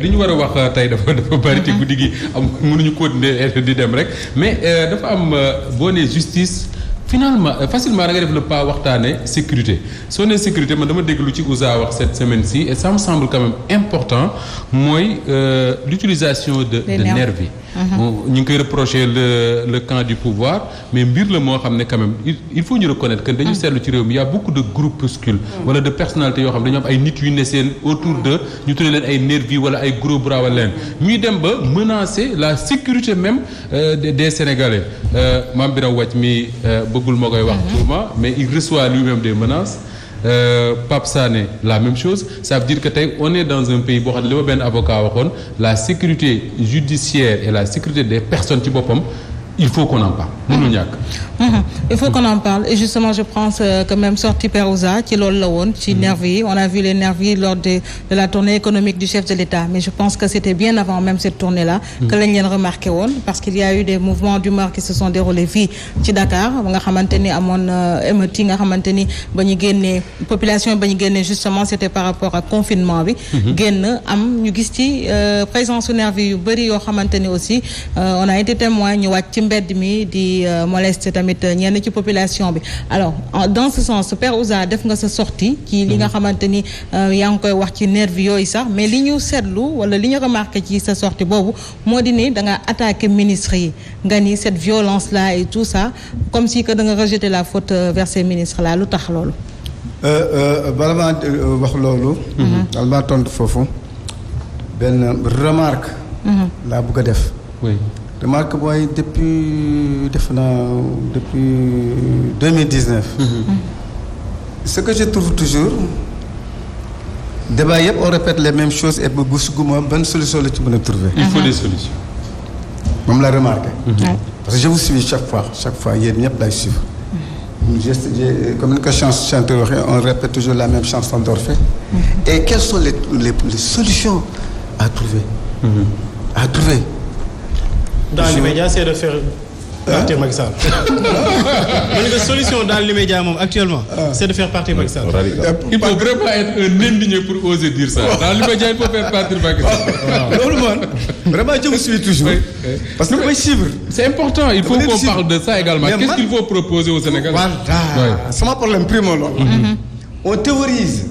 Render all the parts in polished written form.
li ñu war a wax tey dafa bari ci guddi gi am mënuñu continuer di dem rek mais dafa am boo nee justice finalement facilement da nga def le pas waxtaane sécurité soo nee sécurité man dama dégg lu ci Ouza wax cette semaine-ci et ça me semble quand même important mooy l'utilisation de nervi ñu ngi koy reprocher le camp du pouvoir mais mbir la moo xam ne quand même il faut ñu reconnaître que dañu seetlu ci réew mi y a beaucoup de groupuscules wala de personnalités yoo xam ne dañoo am ay nit yu ne seen autour de ñu tuddee leen ay nervi wala ay gros bras wala leen ñuy dem ba menacer la sécurité même des Sénégalais Mame Birame Wathie mi bëggul moo koy wax souvent mais il reçoit lui-même des menaces Pape Sané la même chose ça veut dire que tey on est dans un pays boo xam ne li ma benn avocat waxoon la sécurité judiciaire et la sécurité des personnes ci boppam il faut qu'on en parle mënul ñàkk. Il faut qu'on en parle et justement je pense que même sorti Père Ouza ci loolu la woon ci nervis yi on a vu les nervis lors de la tournée économique du chef de l'État mais je pense que c'était bien avant même cette tournée-là que lañ leen remarqué woon parce qu'il y a eu des mouvements d'humeur qui se sont déroulés fii ci Dakar ba nga xamante ni amoon émeutes yi nga xamante ni ba ñu génnee population ba ñu génnee justement c'était par rapport ak confinement bi génn am ñu gis ci présence su nervis yu bëri yoo xamante ni aussi on a été témoin ñu wàcc ci mbedd mi di molester tamit ñenn ci population bi alors dans ce sens Père Ouza def nga sa sortie ci li nga xamante ni yaa ngi koy wax ci nervi yooyu sax mais li ñu seetlu wala li ñu remarqué ci sa sortie boobu moo di ni da nga attaqué ministres yi nga ni cette violence là et tout ça comme si que da nga rejeter la faute vers ces ministres là lu tax loolu. bala maa wax loolu. daal maa tontu foofu benn remarque. laa bëgg a def. oui. remarque mooy depuis 2019. Ce que je trouve toujours débat yëpp on répète les mêmes choses et bu suguma ban solution la ci mën a trouver. il faut des solutions. moom la remarqué. parce que je vous suis chaque fois yéen ñëpp lay suivre. comme ni ko chanteur waxee on répète toujours la même chanson d'Orphée. Et quelles sont les solutions à trouver. à trouver. Dans l'immédiat, c'est de faire partir Macky Sall. La solution dans l'immédiat moom actuellement, c'est de faire partir Macky Sall. Il faut vraiment être un indigné pour oser dire ça. Dans l'immédiat, il faut faire partir Macky Sall. Loolu moom vraiment je vous suis toujours. Parce que mooy suivre. C'est important, il faut qu'on parle de ça également. Qu'est-ce qu'il faut proposer au Sénégal? Voilà. Sama problème primo loolu. On théorise.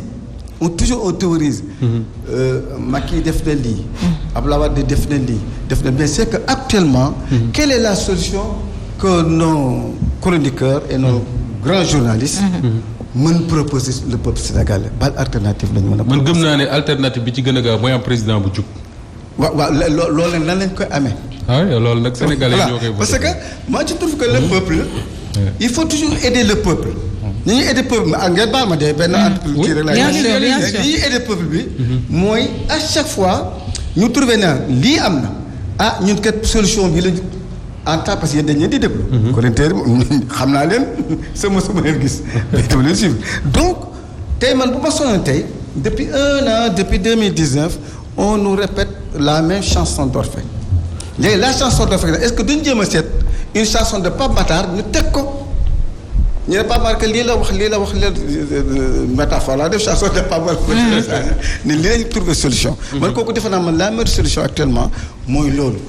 On théorise. Macky def na lii. Abdoulaye Wade def na lii. Mais c'est que actuellement, quelle est la solution que nos chroniqueurs et nos grands journalistes mën proposer le peuple sénégalais? Ban alternative lañu mën a. man gëm naa ne alternative bi ci gën a gaaw mooy am président bu jub. waaw loolu lan lañ koy amee. ah oui loolu nag sénégalais ñoo koy. parce que moi je trouve que le peuple. il faut toujours aider le peuple. ni ñuy aider peuple bi ak ngeen baal ma de benn entreprise kii rek la bien sûr ni ñuy aider peuple bi mooy à chaque fois ñu trouver na lii am na ñun kat solution bi la en temps parce que yéen dañ leen di déglu connecteur xam naa leen sama leen gis mais dama leen suivre donc tey man bu ma sonoon tey depuis 1 an depuis 2019 on nous répète la même chanson d'Orphée léegi la chanson d'Orphée est-ce que duñ jéem a seet une chanson de Pape Matar ñu teg ko ñu ne Pape Matar que lii la wax métaphore la def chanson de Pape Matar ne lii lañu trouver solution man kooku defe naa man la meilleure solution actuellement mooy loolu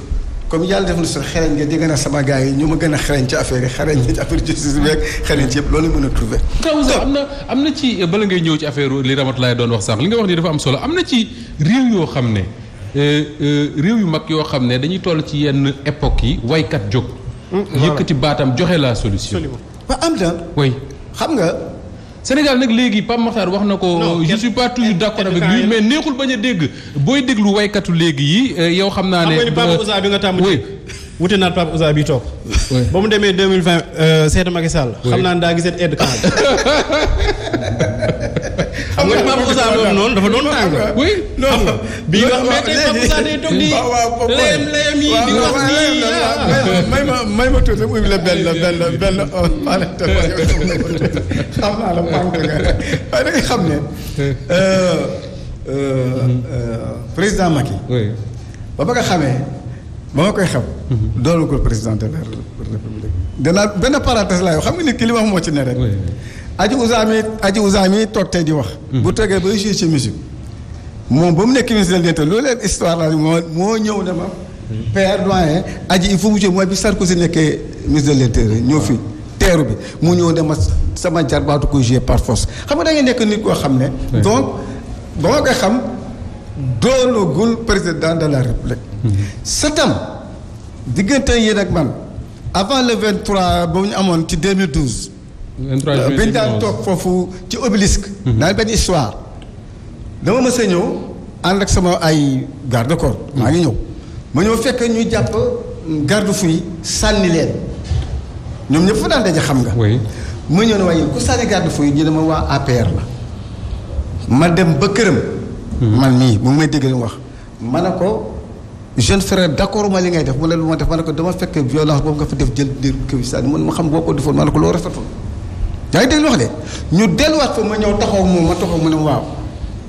comme yàlla def na sa xereñ nga dégg na sama gars yi ñu ma gën a xereñ ci affaire yi xereñ ci affaire justice bi ak xereñ ci yëpp loolu mën a trouver am na ci bala ngay ñëw ci affaire li Ramatoulaye doon wax sax li nga wax ni dafa am solo am na ci réew yoo xam ne réew yu mag yoo xam ne dañuy toll ci yenn époque yi waykat jóg yëkkati baatam joxe la solution ba am na. oui xam nga. Sénégal nag léegi Pape Makhtar wax na ko. je suis pas toujours d'accord avec lui mais neexul bañ a dégg booy déglu waykatu léegi yi yow xam naa ne. xam nga ni Pape Ouza bi nga tàmm ci. wute naa Pape Ouza bi toog. ba mu demee 2020 seeta Macky Sall. xam naa ne daa gisee aide camp. xam nga Pape Ouza boobu noonu dafa doon tàng. oui non bii wax mais tey Pape Ouza day toog di. layam yi di wax nii. may ma tuuti muy la benn xam naa la maa ngi waaye da ngay xam ne président Macky. ba nga xamee ba ma koy xam. doolu ko président de la république. danaa benn parenthèse laa yoo xam nga nit ki li wax moo ci ne rek. Aji Ouza mi toog tey di wax. bu tegee ba joué ci musique moom ba mu nekk ministre de l'Intérieur loolu leen histoire la moo ñëw ne ma père doyen aji il faut mu jóg mooy bi Sarkozy nekkee ministre de l'Intérieur ñëw fi teeru bi mu ñëw ne ma sama jarbaatu ko jouer par force xam nga da ngay nekk nit koo xam ne donc ba ma koy xam doonagul président de la République satam diggante yéen ak man avant le 23 ba ñu amoon ci 2012 biñ daan toog foofu ci obélisque daal benn histoire dama mës a ñëw ànd ak sama ay garde corps maa ngi ñëw ma ñëw fekk ñu jàpp garde fou yi sànni leen ñoom ñëpp fa daan daje xam nga ma ñëw ne waaye ku sànni garde fou yi ñu dama waa APR la ma dem ba këram man mii mu ngi may dégg li mu wax ma ne ko jeune frère d'accord ma li ngay def mu ne lu ma def ma ne ko dama fekk violence boobu nga fa def jël dir këwi sànni man ma xam boo ko defoon ma ne ko loo rafetul yaa ngi dégg wax de ñu delluwaat fa ma ñëw taxaw moom ma taxaw mu ne waaw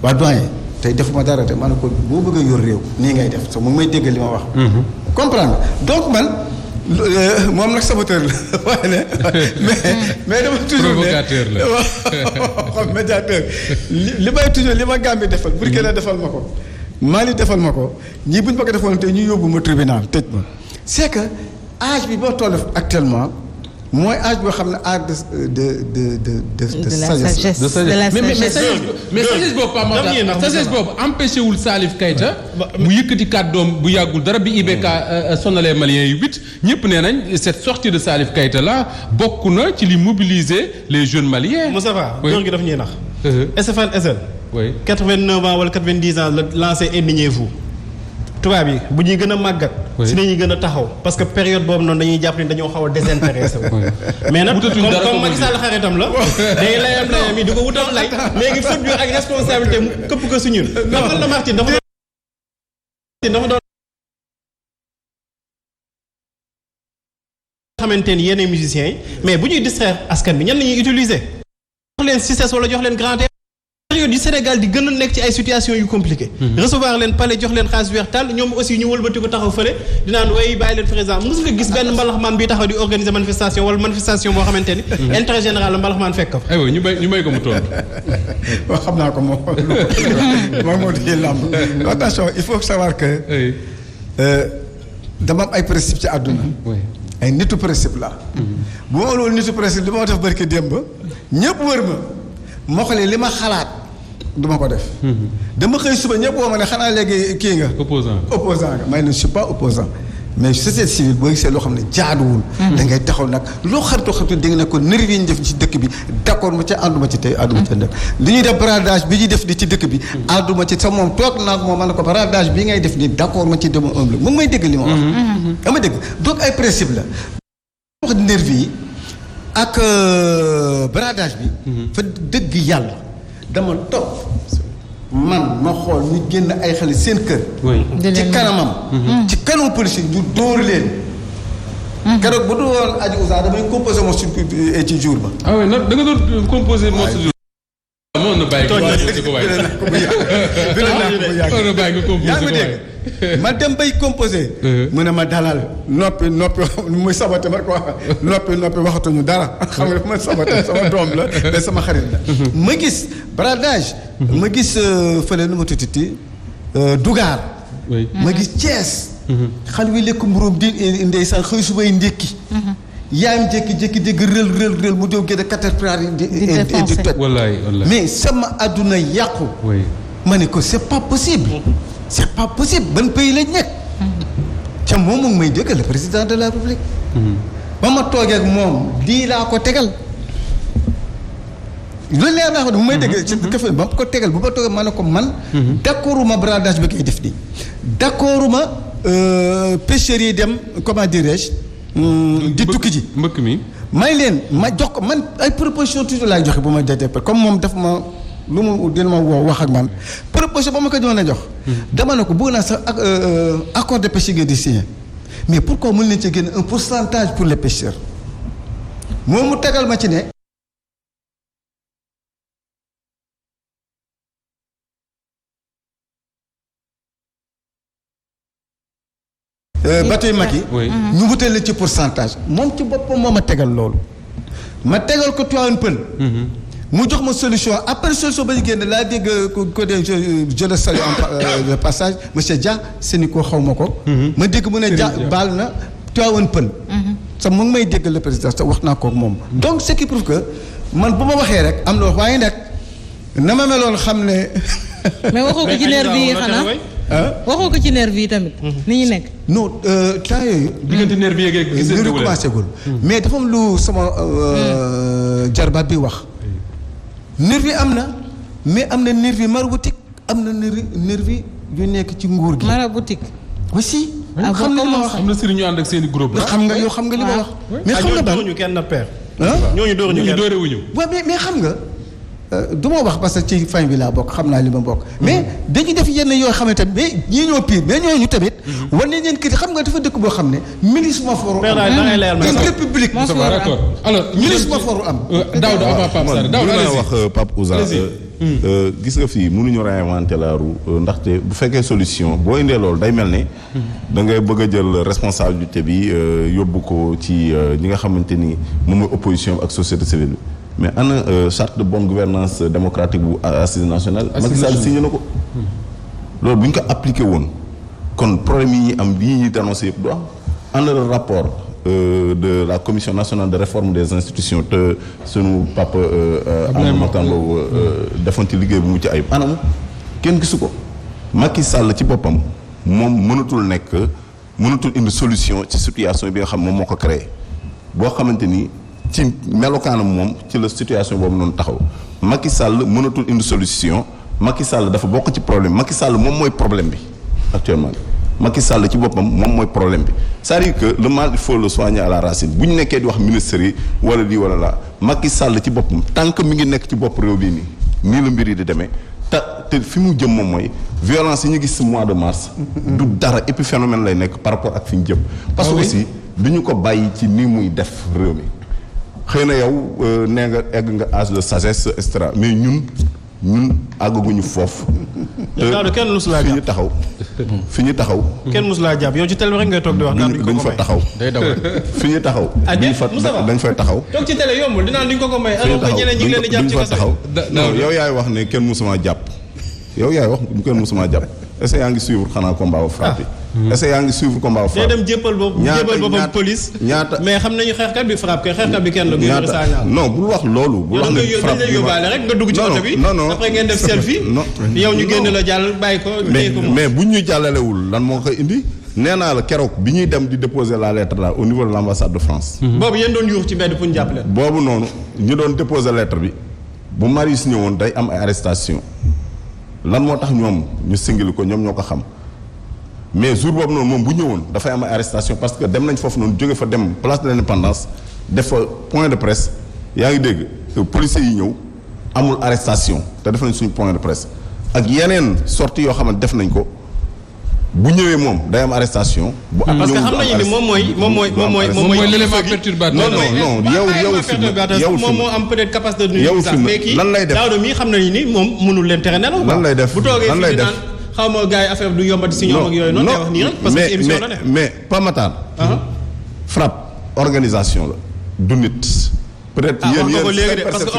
waa doyen tey defuma dara de ma ne ko boo bëgg a yor réew nii ngay def so mu ngi may dégg li ma wax comprendre donc man moom nag saboteur la waaye ne mais dama toujours provocateur la xam médiateur li may toujours li ma Gambie defal Burkina defal ma ko Mali defal ma ko ñii buñ ma ko defoon te ñu yóbbu ma tribunal tëj ma c'est que âge bi boo toll actuellement mooy âge boo xam ne âge de sagesse. de la sagesse. mais sagesse boobu pas mal sagesse boobu empêché wul Salif Keita mu yëkkati kàddoom bu yàggul dara bi IBK sonalee Maliens yu 8 ñëpp nee nañ cette sortie de Salif Keita là bokk na ci li mobiliser les jeunes maliens. Moustapha góor gi daf ñuy nax. SFL SL. oui 89 ans wala 90 ans la lancé indignez-vous. tubaab yi bu ñuy gën a màggat. si dañuy gën a taxaw parce que période boobu noonu dañuy jàpp ni dañoo xaw a désintéressé wu. mais nag comme Macky Sall xaritam la. day layam yi di ko wutal lay. léegi faute bi ak responsabilité mu këpp ko si ñun. xam nga Martine dafa doon xamante ni yeneen musiciens yi mais bu ñuy distraire askan bi ñan la ñuy utiliser. jox leen CICES wala jox leen Grand période du Sénégal di gën a nekk ci ay situations yu compliquées. recevoir leen palais jox leen xaalis weex tàll ñoom aussi ñu wëlbati ko taxaw fële dinaan way bàyyi leen président mos nga gis benn mbalaxmaan bi taxaw di organiser manifestation wala manifestation boo xamante ni. intérêt général la mbalaxmaan fekk ko. aywa ñu may ko mu tontu. waaw xam naa ko moom moo di làmb attention il faut savoir que dama am ay principe ci àdduna. ay nitu principe la. bu ma loolu nitu principe li ma def barki démb ñëpp wër ma xoolee li ma xalaat. duma ko def. dama xëy suba ñëpp woo ma ne xanaa léegi kii nga. opposant nga may ne je suis pas opposant mais société civile boo gisee loo xam ne jaaduwul. da ngay taxaw nag loo xaritu dégg na ko nervi yi ñu def ci dëkk bi d'accord ma ca ànduma ci tey ànduma ci nekk. li ñuy def bradage bi ñuy def di ci dëkk bi. ànduma ci sa moom toog naag moom ma ne ko bradage bi ngay def nii d'accord ma ci dema ëmb la mu ngi may dégg li ma wax. dama dégg donc ay principe la. wax nervi yi ak bradage bi. fa dëgg yàlla. dama topp man ma xool ñu génn ay xale seen kër. ci kanamam. ci kanamu police ñu dóor leen. keroog bu dul woon Adji Ouza damay composé morceau ci jour ba. ah oui nag da nga doon composé morceau jour. amoon na bàyyi ko waaye yaa ngi dégg ma dem bay composé. mu ne ma dalal noppi muy saboté ma quoi noppi waxatuñu dara xam nga ma saboté sama doom la mais sama xarit la. ma gis bradage. ma gis fële nu ma tuddati Dugaar. ma gis Thiès. xale wi lekk mburóom di ndeysaan xëy subay ndékki. yaayam jékki-jékki dégg rël mu jóg génne caterpillar yi di toj. wallaay mais sama àdduna yàqu. ma ne ko c'est pas possible. c'est pas possible ban pays lañ nekk. ca moom mu ngi may dégg le président de la République. ba ma toogee ak moom lii laa ko tegal. loolu leer naa ko bu may dégg ci kafe ba ma ko tegal bu ma toogee ma ne ko man. d'accorduma bradage bi koy def nii. d'accorduma pêcheurs yi dem comment dirais-je. di tukki ji mbëkk mi. may leen ma jox ko man ay proposition toujours laay joxe bu ma jotee comme moom daf ma lu mu dina ma woo wax ak man proposition ba ma ko doon a jox. dama ne ko bëgg naa sax ak accord de pêche yi di signé mais pourquoi mën leen ci génne un pourcentage pour les pêcheurs moom mu tegal ma ci ne. bateau yu mag yi. ñu wutal la ci pourcentage moom ci boppam moo ma tegal loolu. ma tegal ko Tivaouane Peulh. mu jox ma solution après solution ba ñu génn laa dégg côté je le salue de passage monsieur Dia Sénico xaw ma ko. ma dégg mu ne Dia baal na Tivaouane Peulh. sax mu ngi may dégg le président sax wax naa ko ak moom. donc ce qui prouve que man bu ma waxee rek am na wax waaye nag na ma meloon xam ne. mais waxoo ko ci nervi yi xanaa. waxoo ko ci nervi yi tamit. ni ñu nekk. non temps yooyu. diggante nervi yeeg gis nañu ko commencé gul mais dafa am lu sama jarbaat bi wax. nervi am na mais am na nervi maraboutique am na nervi yu nekk ci nguur gi. maraboutique. aussi. xam nga li ma wax am na sëriñ ñu ànd ak seen i groupe la. xam nga yow xam nga li ma wax. mais xam nga dóoruñu kenn père. ñooñu dóoruñu kenn dóorewuñu. waaw mais xam nga. du ma wax parce que ci fin bi laa bokk xam naa li ma bokk. mais dañuy def yenn yoo xam ne tamit mais ñii ñoo pire mais ñooñu tamit. wan nañ leen kii xam nga dafa dëkk boo xam ne ministre moo fa waru am. une république. d'accord alors ministre moo fa waru am. Daouda avant Pape Sarr Daouda allez-y wax Pape Ouza. gis nga fii mënuñu réinventer la roue ndaxte bu fekkee solution boo indee loolu day mel ne. da ngay bëgg a jël responsabilité bi yóbbu ko ci ñi nga xamante ni moom mooy opposition ak société civile bi. mais ana charte de bonne gouvernance démocratique bu assise nationale. Macky Sall signé na ko. loolu bu ñu ko appliqué woon kon problème yi ñuy am yi ñuy dénoncé yëpp du am. ana le rapport de la commission nationale de réforme des institutions te sunu papa Amadou Mahtar Mbow defoon ci liggéey bu mu ci ayib anam kenn gisu ko. Macky Sall ci boppam moom mënatul indi solution ci situation bi nga xam moom moo ko créé boo xamante ni. ci melokaanam moom ci la situation boobu noonu taxaw Macky Sall mënatul indi solution Macky Sall dafa bokk ci problème Macky Sall moom mooy problème bi actuellement Macky Sall ci boppam moom mooy problème bi c'est-à-dire que le mal il faut le soigner à la racine bu ñu nekkee di wax ministres yi wala lii wala laa Macky Sall ci boppam tant que mi ngi nekk ci bopp réew bii nii la mbir yi di demee te fi mu jëm moom mooy violence yi ñu gis ci mois de mars du dara épiphénomène lay nekk par rapport ak fi ñu jëm parce que aussi du ñu ko bàyyi ci nii muy def réew mi xëy na yow nee nga egg nga âge de sagesse et cetera mais ñun àggaguñu foofu. te kenn mus laa jàpp fi ñu taxaw. kenn mus laa jàpp yow ci télé rek ngay toog di wax. naan duñ fa taxaw. day daw fi ñu taxaw. dañ fay taxaw. toog ci télé yombul dinaan duñ ko may. alors que ñeneen ñi ngi leen di jàpp ci kaso taxaw. non yow yaay wax ne kenn musuma jàpp. yow yaay wax kenn musuma jàpp. est-ce que yaa ngi suivre xanaa combat frappe bi. est-ce que yaa ngi suivre combat frappe day dem jéppal boppam police. ñaata mais xam nañu xeexkat bi frappe kay xeexkat bi kenn la. ñaata non bul wax loolu. bul wax ne frappe dañ lay yóbbaale rek nga dugg ci oto bi. non après ngeen def selfie. yow ñu génn la jàll bàyyi ko. mais buñ ñu jàllalewul lan moo koy indi. nee naa la keroog bi ñuy dem di déposer la lettre là au niveau de l'ambassade de France. boobu yéen doon yuux ci mbedd pour ñu jàppale. boobu noonu ñu doon déposer lettre bi bu Marius ñëwoon day am ay arrestation lan moo tax ñoom ñu singili ko ñoom ñoo ko xam mais jour boobu noonu moom bu ñëwoon dafay am ay arrestation parce que dem nañ foofu noonu jóge fa dem place de l'indépendance def fa point de presse yaa ngi dégg policiers yi ñëw amul arrestation te def nañ suñu point de presse ak yeneen sorties yoo xamante def nañ ko bu ñëwee moom day am arrestation. bu am parce que xam nañu ni moom mooy l'élément perturbateur. non yow moom moo am peut-être capacité de nuire sax mais kii lan lay def Daouda mi xam nañu ni moom mënul leen tere nelaw. lan lay def bu toogee fii di naan xaw ma gars yi affaire du yombati si ñoom ak yooyu noonu. wax nii rek parce que émission la ne mais pas Matar. frappe organisation la du nit. peut-être yéen parce que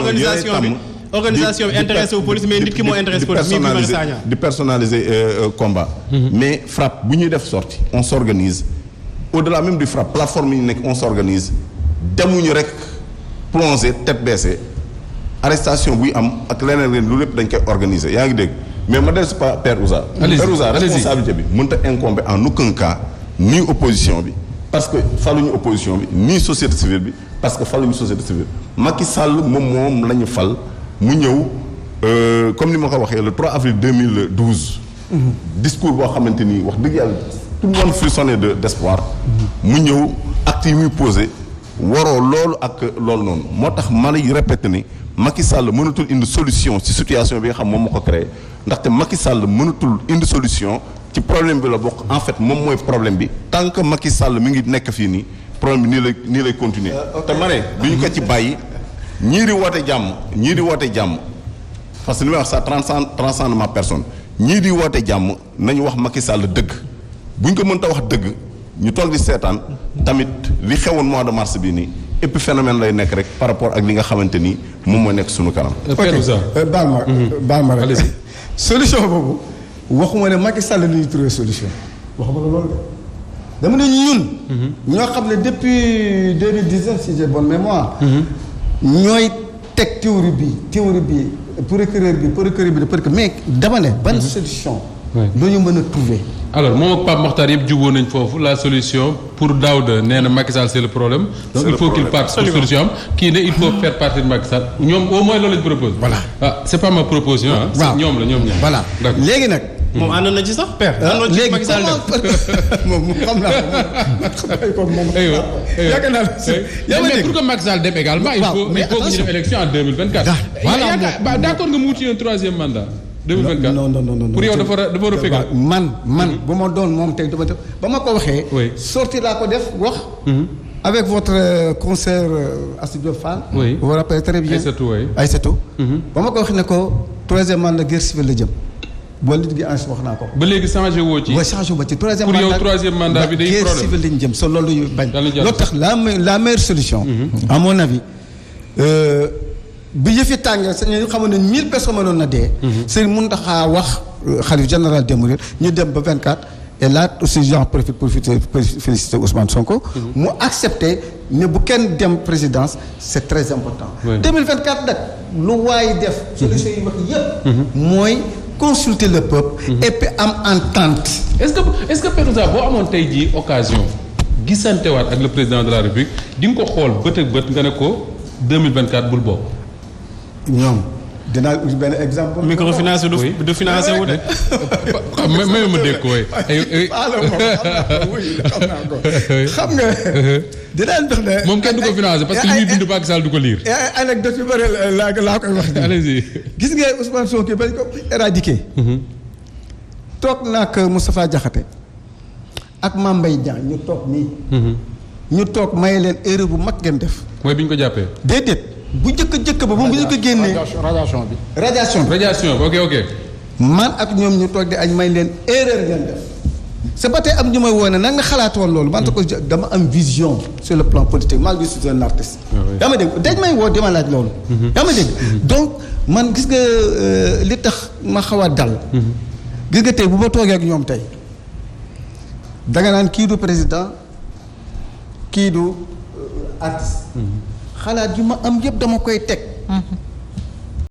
organisation bi intéressé wu police mais nit ki moo intéressé police di personnaliser combat. mais frappe bu ñuy def sortie on s'organise au-delà même du frappe plateforme yi ñu nekk on s'organise demuñu rek plongé tête baissée arrestation buy am ak leneen lu lépp dañ koy organiser yaa ngi dégg mais ma dellu si pas Père Ouza. Père Ouza responsabilité bi mënut a incomber en aucun cas ni opposition bi parce que faluñu opposition bi ni société civile bi parce que faluñu société civile Macky Sall moom la ñu fal. mu ñëw comme ni ma ko waxee le 3 avril 2012. discours boo xamante ni wax dëgg yàlla tout le monde frissonnait d'espoir. mu ñëw actes yi muy posé waroo loolu ak loolu noonu moo tax ma lay répété ni Macky Sall mënatul indi solution ci situation bi nga xam moom moo ko créé ndaxte Macky Sall mënatul indi solution ci problème bi la bokk en fait moom mooy problème bi tant que Macky Sall mi ngi nekk fii nii problème bi nii lay continuer te ma ne duñu ko ci bàyyi. ñii di woote jàmm parce que li may wax ça transcende ma personne ñii di woote jàmm nañu wax Macky Sall dëgg bu ñu ko mënta wax dëgg ñu toog di seetaan tamit li xewoon mois de mars bi nii épiphénomène lay nekk rek par rapport ak li nga xamante ni moom moo nekk suñu kanam. baal ma rek solution boobu waxuma ne Macky Sall lu ñuy trouver solution waxuma la loolu de dama ne ñun ñoo xam ne depuis 2019 si j'ai bonne mémoire ñooy teg théorie bi procureur bi de parce que mais dama ne ban solution la ñu mën a trouver. alors moom ak Pape Makhtar yëpp jubóo nañ foofu la solution pour Daouda nee na Macky Sall c'est le problème. donc il faut qu'il parte pour solution am kii ne il faut faire partie de Macky Sall ñoom au moins loolu lañ propose. voilà c'est pas ma proposition ah. waaw ñoom la ñoom ñaar. voilà léegi nag. moom ànd na ci sax père. léegi Macky Sall moom xam naa ko moom. yaakaar naa la mais pour que Macky Sall dem également. il faut que ñu def élection en 2024. voilà d'accord nga mu wuti un troisième mandat. 2024 non pour yow dafa war a fegal. man bu ma doon moom tey dama def ba ma ko waxee. sorti laa ko def wax. avec votre concert Assou Diop Fall. oui vous vous rappelez très bien Aïssatou. ba ma ko waxee ne ko troisième mandat guerre civile la jëm. boo nit gi wax naa ko. ba léegi changé woo ci. waaw changé ba ci troisième mandat pour yow troisième mandat bi day problème guerre civile lañ jëm so loolu yu bañ. loolu tax la meilleure solution. à mon avis. bi yëfi tàngee sa ñu xamoon ne 1000 personnes mënoon na dee. Serigne Mountakha wax xalif général des Mourides ñu dem ba 24 et là aussi j'en profite pour féliciter Ousmane Sonko. mu accepté ne bu kenn dem présidence c'est très important. 2024 nag lu waay def. solution yi wax yëpp. mooy consulter le peuple. et puis am entente. est-ce que Pérouza boo amoon tey jii occasion gisantewaat ak le président de la République di nga ko xool bët ak bët nga ne ko 2024 bul bokk. ñoom dinaa ut benn exemple. microfinance du financé wu de. même ma dégg ko waay. xam nga. dinaa jox ne. moom kenn du ko financé parce que li muy bind Macky Sall du ko lire. anecdote yu bëri laa koy wax. allez-y. gis nga Ousmane Sonko bañ ko éradiqué. toog naa ak Moustapha Diakhaté ak Mame Mbaye Niang ñu toog nii. ñu toog maye leen erreur bu mag ngeen def. mooy bi ñu ko jàppee. déedéet. bu njëkk ba moom bu ñu ko génnee radiation bi. radiation bi ok. man ak ñoom ñu toog di añ may leen erreur ngeen def. c'est pas tey am ñu may woone nag nga xalaat woon loolu. man ko dama am vision sur le plan politique malgré je suis un artiste. yaa ma dégg dañ may woo di ma laaj loolu. yaa ma dégg donc man gis nga li tax ma xaw a dal. gis nga tey bu ma toogee ak ñoom tey danga naan kii du président kii du artiste. xalaat yu ma am yëpp dama koy teg.